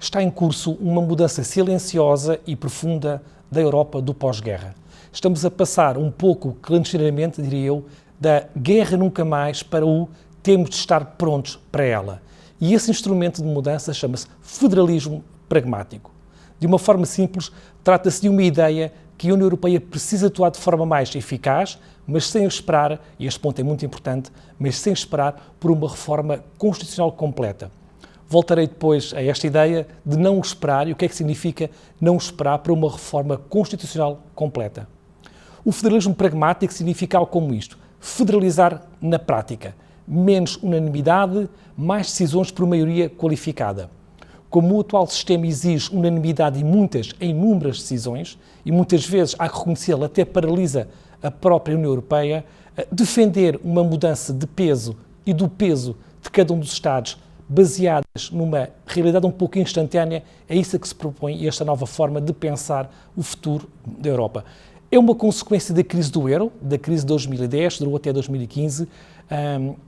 está em curso uma mudança silenciosa e profunda da Europa do pós-guerra. Estamos a passar um pouco clandestinamente, diria eu, da guerra nunca mais para o temos de estar prontos para ela. E esse instrumento de mudança chama-se federalismo pragmático. De uma forma simples, trata-se de uma ideia que a União Europeia precisa atuar de forma mais eficaz, mas sem esperar, e este ponto é muito importante, mas sem esperar por uma reforma constitucional completa. Voltarei depois a esta ideia de não esperar e o que é que significa não esperar por uma reforma constitucional completa. O federalismo pragmático significa algo como isto: federalizar na prática, menos unanimidade, mais decisões por maioria qualificada. Como o atual sistema exige unanimidade em inúmeras decisões, e muitas vezes há que reconhecê-lo, até paralisa a própria União Europeia, defender uma mudança de peso e do peso de cada um dos Estados, baseadas numa realidade um pouco instantânea, é isso a que se propõe esta nova forma de pensar o futuro da Europa. É uma consequência da crise do euro, da crise de 2010, durou até 2015,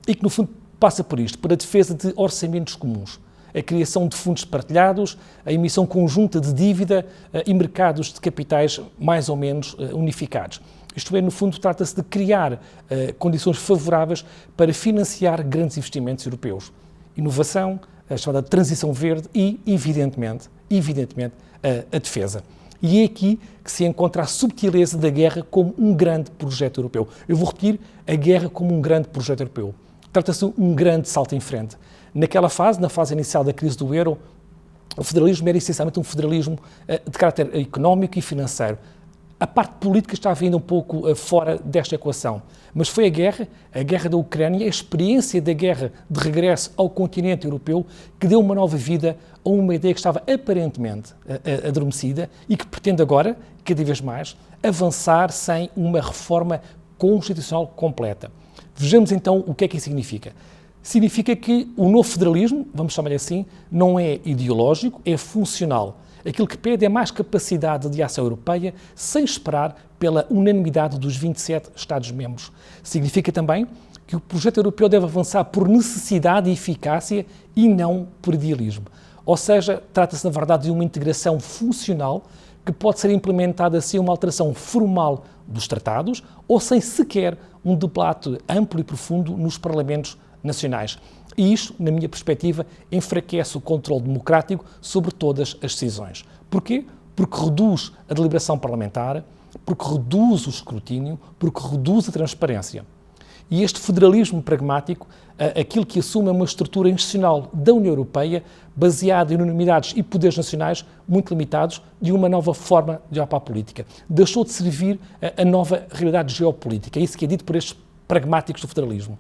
e que no fundo passa por isto, por a defesa de orçamentos comuns, a criação de fundos partilhados, a emissão conjunta de dívida e mercados de capitais mais ou menos unificados. Isto é, no fundo, trata-se de criar condições favoráveis para financiar grandes investimentos europeus. Inovação, a chamada transição verde e, evidentemente, a defesa. E é aqui que se encontra a subtileza da guerra como um grande projeto europeu. Eu vou repetir, a guerra como um grande projeto europeu. Trata-se de um grande salto em frente. Naquela fase, na fase inicial da crise do euro, o federalismo era essencialmente um federalismo de caráter económico e financeiro. A parte política estava ainda um pouco fora desta equação. Mas foi a guerra da Ucrânia, a experiência da guerra de regresso ao continente europeu, que deu uma nova vida a uma ideia que estava aparentemente adormecida e que pretende agora, cada vez mais, avançar sem uma reforma constitucional completa. Vejamos então o que é que isso significa. Significa que o novo federalismo, vamos chamar-lhe assim, não é ideológico, é funcional. Aquilo que pede é mais capacidade de ação europeia, sem esperar pela unanimidade dos 27 Estados-membros. Significa também que o projeto europeu deve avançar por necessidade e eficácia e não por idealismo. Ou seja, trata-se, na verdade, de uma integração funcional que pode ser implementada sem uma alteração formal dos tratados ou sem sequer um debate amplo e profundo nos parlamentos nacionais. E isto, na minha perspectiva, enfraquece o controle democrático sobre todas as decisões. Porquê? Porque reduz a deliberação parlamentar, porque reduz o escrutínio, porque reduz a transparência. E este federalismo pragmático, aquilo que assume é uma estrutura institucional da União Europeia baseada em unanimidades e poderes nacionais muito limitados de uma nova forma de olhar para a política. Deixou de servir a nova realidade geopolítica. É isso que é dito por estes pragmáticos do federalismo.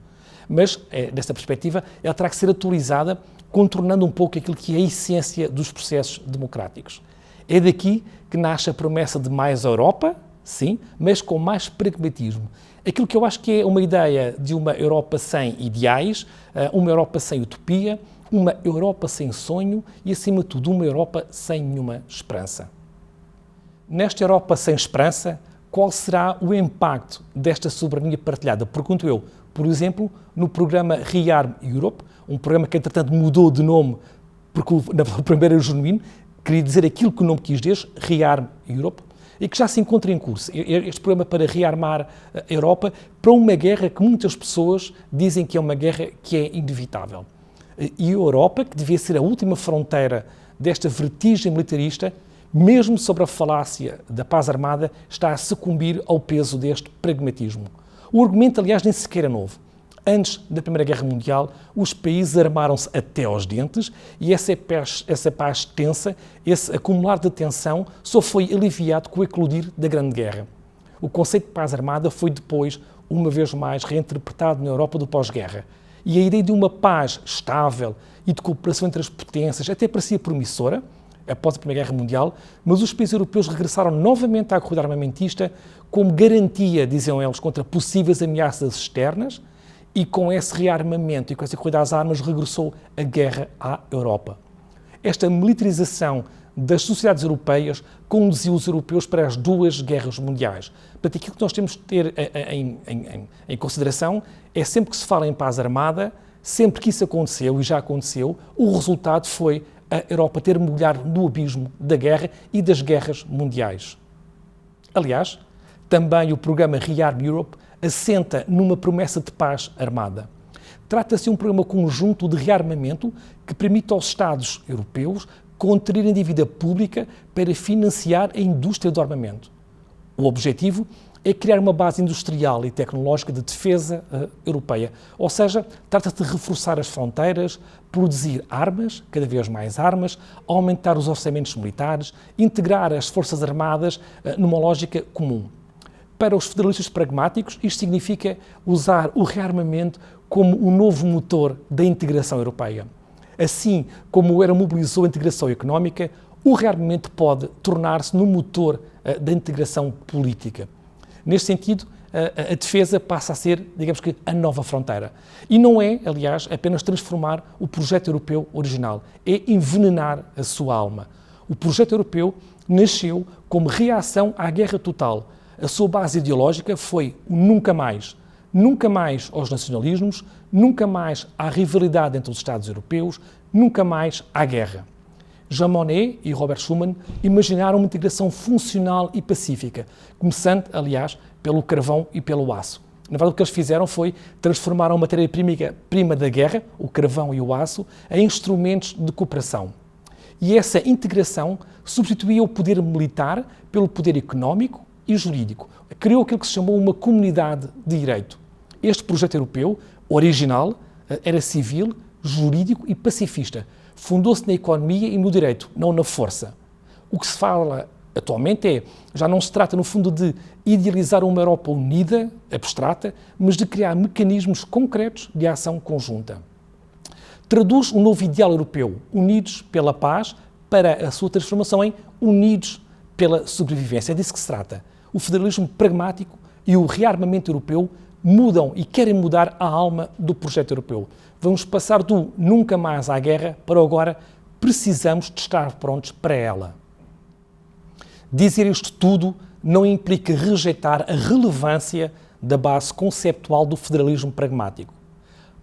Mas, desta perspectiva, ela terá que ser atualizada, contornando um pouco aquilo que é a essência dos processos democráticos. É daqui que nasce a promessa de mais Europa, sim, mas com mais pragmatismo. Aquilo que eu acho que é uma ideia de uma Europa sem ideais, uma Europa sem utopia, uma Europa sem sonho e, acima de tudo, uma Europa sem nenhuma esperança. Nesta Europa sem esperança, qual será o impacto desta soberania partilhada? Pergunto eu. Por exemplo, no programa Rearm Europe, um programa que, entretanto, mudou de nome, porque na primeira era genuíno, queria dizer aquilo que o nome quis dizer, Rearm Europe, e que já se encontra em curso. Este programa para rearmar a Europa para uma guerra que muitas pessoas dizem que é uma guerra que é inevitável. E a Europa, que devia ser a última fronteira desta vertigem militarista, mesmo sobre a falácia da paz armada, está a sucumbir ao peso deste pragmatismo. O argumento, aliás, nem sequer é novo. Antes da Primeira Guerra Mundial, os países armaram-se até aos dentes e essa paz tensa, esse acumular de tensão, só foi aliviado com o eclodir da Grande Guerra. O conceito de paz armada foi depois, uma vez mais, reinterpretado na Europa do pós-guerra. E a ideia de uma paz estável e de cooperação entre as potências até parecia promissora, após a Primeira Guerra Mundial, mas os países europeus regressaram novamente à corrida armamentista como garantia, diziam eles, contra possíveis ameaças externas, e com esse rearmamento e com essa corrida às armas regressou a guerra à Europa. Esta militarização das sociedades europeias conduziu os europeus para as duas guerras mundiais. Portanto, aquilo que nós temos de ter em consideração é sempre que se fala em paz armada, sempre que isso aconteceu, e já aconteceu, o resultado foi a Europa ter mergulhado no abismo da guerra e das guerras mundiais. Aliás, também o programa Rearm Europe assenta numa promessa de paz armada. Trata-se de um programa conjunto de rearmamento que permite aos Estados europeus contraírem dívida pública para financiar a indústria do armamento. O objetivo é criar uma base industrial e tecnológica de defesa europeia, ou seja, trata-se de reforçar as fronteiras, produzir armas, cada vez mais armas, aumentar os orçamentos militares, integrar as forças armadas numa lógica comum. Para os federalistas pragmáticos, isto significa usar o rearmamento como o novo motor da integração europeia. Assim como o euro mobilizou a integração económica, o rearmamento pode tornar-se no motor da integração política. Neste sentido, a defesa passa a ser, digamos que, a nova fronteira. E não é, aliás, apenas transformar o projeto europeu original, é envenenar a sua alma. O projeto europeu nasceu como reação à guerra total. A sua base ideológica foi o nunca mais. Nunca mais aos nacionalismos, nunca mais à rivalidade entre os Estados europeus, nunca mais à guerra. Jean Monnet e Robert Schuman imaginaram uma integração funcional e pacífica, começando, aliás, pelo carvão e pelo aço. Na verdade, o que eles fizeram foi transformar a matéria-prima da guerra, o carvão e o aço, em instrumentos de cooperação. E essa integração substituía o poder militar pelo poder económico e jurídico. Criou aquilo que se chamou uma comunidade de direito. Este projeto europeu, original, era civil, jurídico e pacifista. Fundou-se na economia e no direito, não na força. O que se fala atualmente já não se trata, no fundo, de idealizar uma Europa unida, abstrata, mas de criar mecanismos concretos de ação conjunta. Traduz um novo ideal europeu, unidos pela paz, para a sua transformação em unidos pela sobrevivência. É disso que se trata. O federalismo pragmático e o rearmamento europeu mudam e querem mudar a alma do projeto europeu. Vamos passar do nunca mais à guerra para agora precisamos de estar prontos para ela. Dizer isto tudo não implica rejeitar a relevância da base conceptual do federalismo pragmático.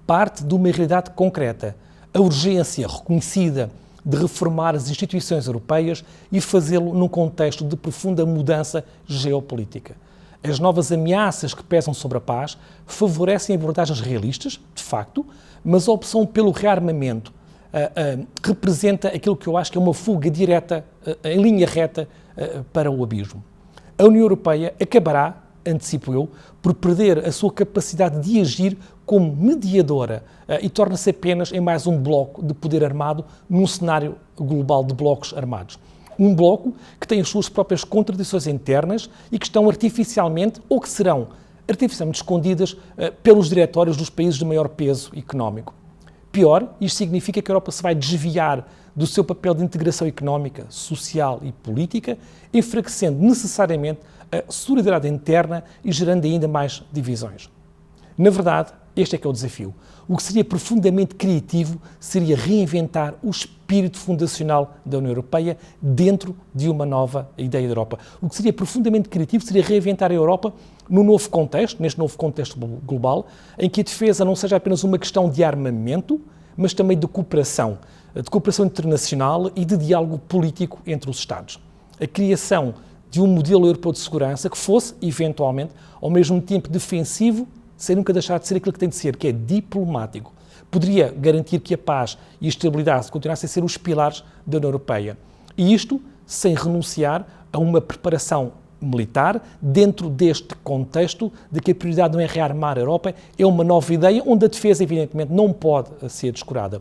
Parte de uma realidade concreta, a urgência reconhecida de reformar as instituições europeias e fazê-lo num contexto de profunda mudança geopolítica. As novas ameaças que pesam sobre a paz favorecem abordagens realistas, de facto, mas a opção pelo rearmamento representa aquilo que eu acho que é uma fuga direta, em linha reta, para o abismo. A União Europeia acabará, antecipo eu, por perder a sua capacidade de agir como mediadora e torna-se apenas em mais um bloco de poder armado num cenário global de blocos armados. Um bloco que tem as suas próprias contradições internas e que estão artificialmente, ou que serão artificialmente escondidas pelos diretórios dos países de maior peso económico. Pior, isto significa que a Europa se vai desviar do seu papel de integração económica, social e política, enfraquecendo necessariamente a solidariedade interna e gerando ainda mais divisões. Na verdade, este é que é o desafio. O que seria profundamente criativo seria reinventar o espírito fundacional da União Europeia dentro de uma nova ideia da Europa. O que seria profundamente criativo seria reinventar a Europa num novo contexto, neste novo contexto global, em que a defesa não seja apenas uma questão de armamento, mas também de cooperação internacional e de diálogo político entre os Estados. A criação de um modelo europeu de segurança que fosse, eventualmente, ao mesmo tempo defensivo, sem nunca deixar de ser aquilo que tem de ser, que é diplomático. Poderia garantir que a paz e a estabilidade continuassem a ser os pilares da União Europeia. E isto sem renunciar a uma preparação militar dentro deste contexto de que a prioridade não é rearmar a Europa, é uma nova ideia onde a defesa, evidentemente, não pode ser descurada.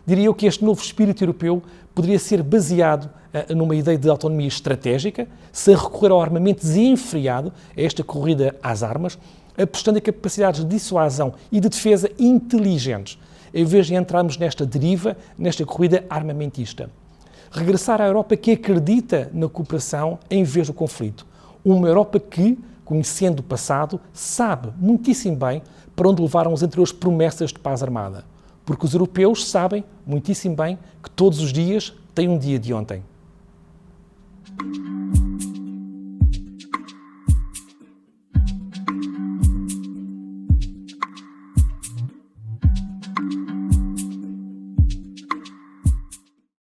Diria eu que este novo espírito europeu poderia ser baseado numa ideia de autonomia estratégica, sem recorrer ao armamento desenfreado, a esta corrida às armas, apostando em capacidades de dissuasão e de defesa inteligentes, em vez de entrarmos nesta deriva, nesta corrida armamentista. Regressar à Europa que acredita na cooperação em vez do conflito. Uma Europa que, conhecendo o passado, sabe muitíssimo bem para onde levaram as anteriores promessas de paz armada. Porque os europeus sabem muitíssimo bem que todos os dias têm um dia de ontem.